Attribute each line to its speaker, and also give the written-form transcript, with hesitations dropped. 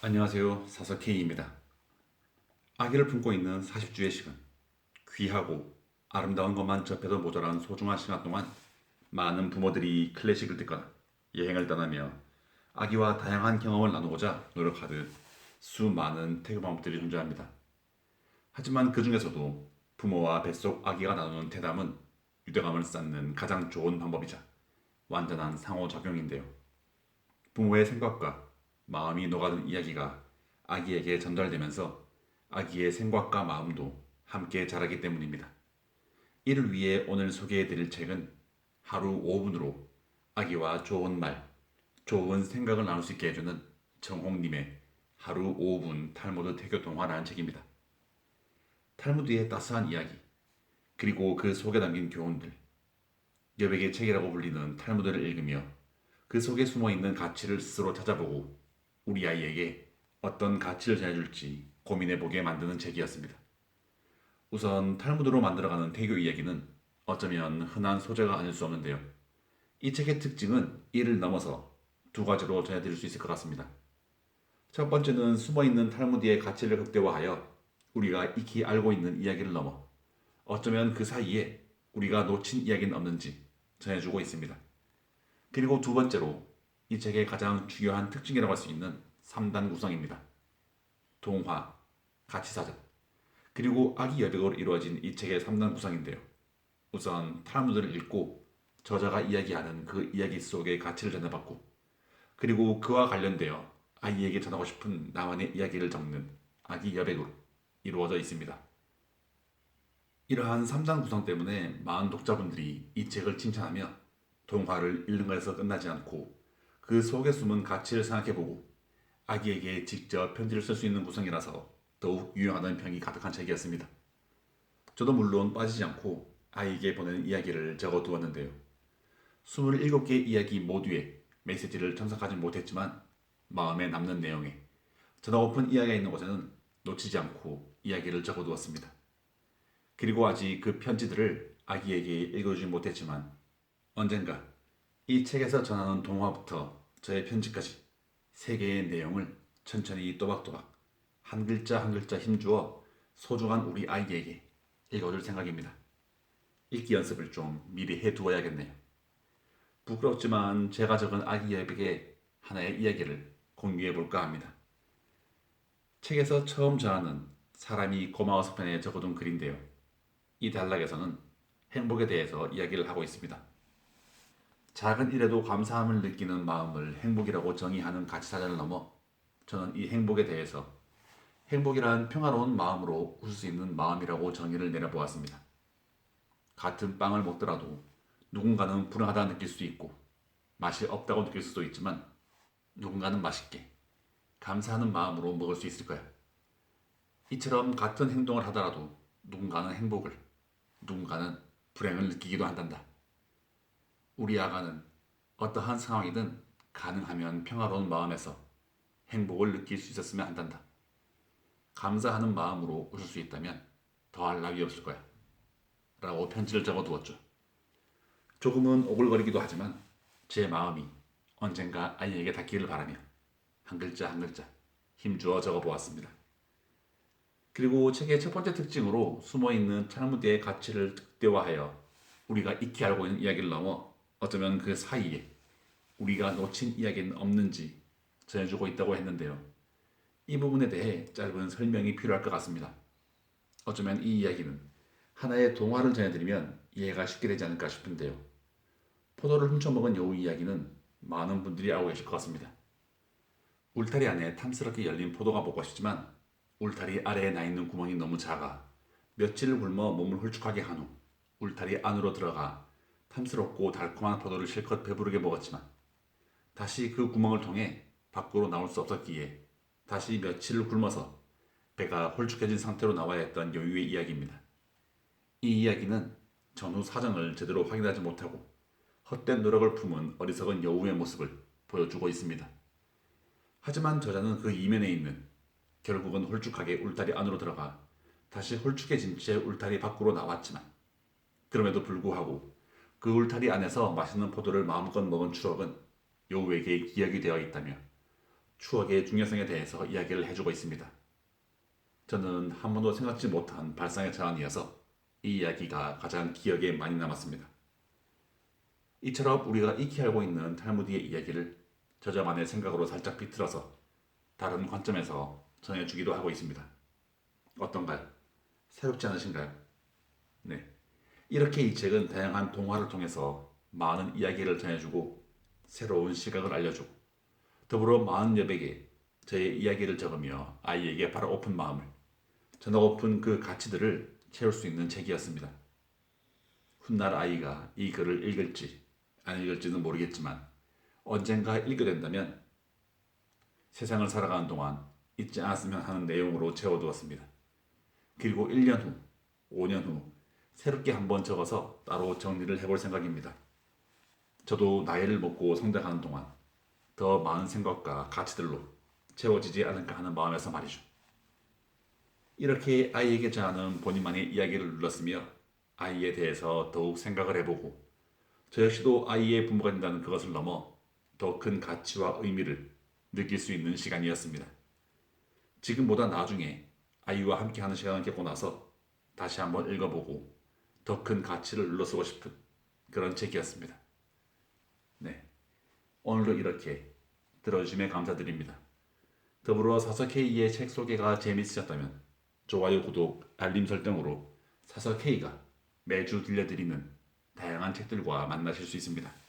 Speaker 1: 안녕하세요. 사서K입니다. 아기를 품고 있는 40주의 시간, 귀하고 아름다운 것만 접해도 모자란 소중한 시간 동안 많은 부모들이 클래식을 듣거나 여행을 떠나며 아기와 다양한 경험을 나누고자 노력하듯 수많은 태교 방법들이 존재합니다. 하지만 그 중에서도 부모와 뱃속 아기가 나누는 대담은 유대감을 쌓는 가장 좋은 방법이자 완전한 상호작용인데요. 부모의 생각과 마음이 녹아든 이야기가 아기에게 전달되면서 아기의 생각과 마음도 함께 자라기 때문입니다. 이를 위해 오늘 소개해드릴 책은 하루 5분으로 아기와 좋은 말, 좋은 생각을 나눌 수 있게 해주는 정홍님의 하루 5분 탈무드 태교 동화라는 책입니다. 탈무드의 따스한 이야기, 그리고 그 속에 담긴 교훈들, 여백의 책이라고 불리는 탈무드를 읽으며 그 속에 숨어있는 가치를 스스로 찾아보고 우리 아이에게 어떤 가치를 전해줄지 고민해보게 만드는 책이었습니다. 우선 탈무드로 만들어가는 태교 이야기는 어쩌면 흔한 소재가 아닐 수 없는데요. 이 책의 특징은 이를 넘어서 두 가지로 전해드릴 수 있을 것 같습니다. 첫 번째는 숨어있는 탈무드의 가치를 극대화하여 우리가 익히 알고 있는 이야기를 넘어 어쩌면 그 사이에 우리가 놓친 이야기는 없는지 전해주고 있습니다. 그리고 두 번째로 이 책의 가장 중요한 특징이라고 할 수 있는 3단 구성입니다. 동화, 가치사전, 그리고 아기 여백으로 이루어진 이 책의 3단 구성인데요. 우선 탈무드를 읽고 저자가 이야기하는 그 이야기 속의 가치를 전해받고 그리고 그와 관련되어 아이에게 전하고 싶은 나만의 이야기를 적는 아기 여백으로 이루어져 있습니다. 이러한 3단 구성 때문에 많은 독자분들이 이 책을 칭찬하며 동화를 읽는 것에서 끝나지 않고 그 속에 숨은 가치를 생각해보고 아기에게 직접 편지를 쓸 수 있는 구성이라서 더욱 유용하다는 평이 가득한 책이었습니다. 저도 물론 빠지지 않고 아이에게 보내는 이야기를 적어두었는데요. 27개 이야기 모두에 메시지를 첨삭하지 못했지만 마음에 남는 내용에 전하고픈 이야기가 있는 곳에는 놓치지 않고 이야기를 적어두었습니다. 그리고 아직 그 편지들을 아기에게 읽어주지 못했지만 언젠가 이 책에서 전하는 동화부터 저의 편지까지 세 개의 내용을 천천히 또박또박 한 글자 한 글자 힘주어 소중한 우리 아이에게 읽어줄 생각입니다. 읽기 연습을 좀 미리 해두어야겠네요. 부끄럽지만 제가 적은 아기에게 하나의 이야기를 공유해볼까 합니다. 책에서 처음 전하는 사람이 고마워서 편에 적어둔 글인데요. 이 단락에서는 행복에 대해서 이야기를 하고 있습니다. 작은 일에도 감사함을 느끼는 마음을 행복이라고 정의하는 가치사전을 넘어 저는 이 행복에 대해서 행복이란 평화로운 마음으로 웃을 수 있는 마음이라고 정의를 내려보았습니다. 같은 빵을 먹더라도 누군가는 불안하다 느낄 수도 있고 맛이 없다고 느낄 수도 있지만 누군가는 맛있게 감사하는 마음으로 먹을 수 있을 거야. 이처럼 같은 행동을 하더라도 누군가는 행복을, 누군가는 불행을 느끼기도 한단다. 우리 아가는 어떠한 상황이든 가능하면 평화로운 마음에서 행복을 느낄 수 있었으면 한단다. 감사하는 마음으로 웃을 수 있다면 더할 나위 없을 거야. 라고 편지를 적어두었죠. 조금은 오글거리기도 하지만 제 마음이 언젠가 아이에게 닿기를 바라며 한 글자 한 글자 힘주어 적어보았습니다. 그리고 책의 첫 번째 특징으로 숨어있는 탈무드의 가치를 극대화하여 우리가 익히 알고 있는 이야기를 넘어 어쩌면 그 사이에 우리가 놓친 이야기는 없는지 전해주고 있다고 했는데요. 이 부분에 대해 짧은 설명이 필요할 것 같습니다. 어쩌면 이 이야기는 하나의 동화를 전해드리면 이해가 쉽게 되지 않을까 싶은데요. 포도를 훔쳐먹은 여우 이야기는 많은 분들이 알고 계실 것 같습니다. 울타리 안에 탐스럽게 열린 포도가 먹고 싶지만 울타리 아래에 나 있는 구멍이 너무 작아 며칠을 굶어 몸을 홀쭉하게 한 후 울타리 안으로 들어가 탐스럽고 달콤한 포도를 실컷 배부르게 먹었지만 다시 그 구멍을 통해 밖으로 나올 수 없었기에 다시 며칠을 굶어서 배가 홀쭉해진 상태로 나와야 했던 여우의 이야기입니다. 이 이야기는 전후 사정을 제대로 확인하지 못하고 헛된 노력을 품은 어리석은 여우의 모습을 보여주고 있습니다. 하지만 저자는 그 이면에 있는 결국은 홀쭉하게 울타리 안으로 들어가 다시 홀쭉해진 채 울타리 밖으로 나왔지만 그럼에도 불구하고 그 울타리 안에서 맛있는 포도를 마음껏 먹은 추억은 여우에게 기억이 되어 있다며 추억의 중요성에 대해서 이야기를 해주고 있습니다. 저는 한 번도 생각지 못한 발상의 전환이어서 이 이야기가 가장 기억에 많이 남았습니다. 이처럼 우리가 익히 알고 있는 탈무드의 이야기를 저자만의 생각으로 살짝 비틀어서 다른 관점에서 전해주기도 하고 있습니다. 어떤가요? 새롭지 않으신가요? 네. 이렇게 이 책은 다양한 동화를 통해서 많은 이야기를 전해주고 새로운 시각을 알려주고 더불어 많은 여백에 저의 이야기를 적으며 아이에게 바라고픈 마음을 전하고픈 그 가치들을 채울 수 있는 책이었습니다. 훗날 아이가 이 글을 읽을지 안 읽을지는 모르겠지만 언젠가 읽게 된다면 세상을 살아가는 동안 잊지 않았으면 하는 내용으로 채워두었습니다. 그리고 1년 후, 5년 후 새롭게 한번 적어서 따로 정리를 해볼 생각입니다. 저도 나이를 먹고 성장하는 동안 더 많은 생각과 가치들로 채워지지 않을까 하는 마음에서 말이죠. 이렇게 아이에게 전하는 본인만의 이야기를 눌렀으며 아이에 대해서 더욱 생각을 해보고 저 역시도 아이의 부모가 된다는 그것을 넘어 더 큰 가치와 의미를 느낄 수 있는 시간이었습니다. 지금보다 나중에 아이와 함께하는 시간을 갖고 나서 다시 한번 읽어보고 더 큰 가치를 눌러쓰고 싶은 그런 책이었습니다. 네, 오늘도 이렇게 들어주심에 감사드립니다. 더불어 사서K의 책 소개가 재밌으셨다면 좋아요, 구독, 알림 설정으로 사서K가 매주 들려드리는 다양한 책들과 만나실 수 있습니다.